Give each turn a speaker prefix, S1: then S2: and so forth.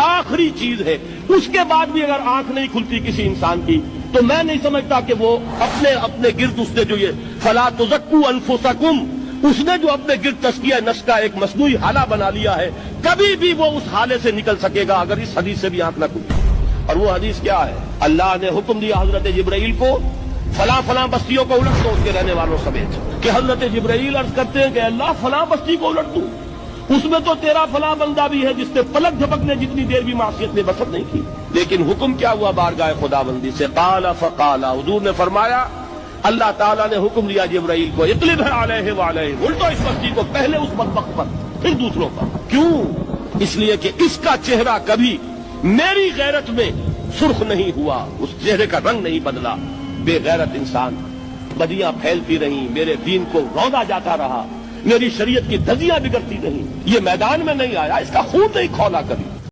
S1: آخری چیز ہے. اس کے بعد بھی اگر آنکھ نہیں کھلتی کسی انسان کی تو میں نہیں سمجھتا کہ وہ اپنے گرد اس نے جو یہ فلا تزکوا انفسکم، اس نے جو اپنے گرد تزکیہ نفس کا ایک مصنوعی حالہ بنا لیا ہے، کبھی بھی وہ اس حالے سے نکل سکے گا اگر اس حدیث سے بھی آنکھ نہ کھلے. اور وہ حدیث کیا ہے؟ اللہ نے حکم دیا حضرت جبرائیل کو فلاں بستیوں کو الٹ دو اس کے رہنے والوں سمیت، کہ حضرت جبرائیل عرض کرتے ہیں کہ اللہ فلاں بستی کو الٹ دوں، اس میں تو تیرا فلاں بندہ بھی ہے جس نے پلک جھپکنے جتنی دیر بھی معصیت میں بسر نہیں کی. لیکن حکم کیا ہوا بارگاہ خداوندی سے؟ قال فقال، حضور نے فرمایا اللہ تعالیٰ نے حکم دیا جبرائیل کو اقلب علیہ وعلیہ، الٹو اس بستی کو، پہلے اس بدبخت پر پھر دوسروں پر. کیوں؟ اس لیے کہ اس کا چہرہ کبھی میری غیرت میں سرخ نہیں ہوا، اس چہرے کا رنگ نہیں بدلا. بے غیرت انسان، بدیاں پھیلتی رہیں، میرے دین کو روندا جاتا رہا، میری شریعت کی دھجیاں بگڑتی نہیں. یہ میدان میں نہیں آیا، اس کا خون نہیں کھولا کبھی.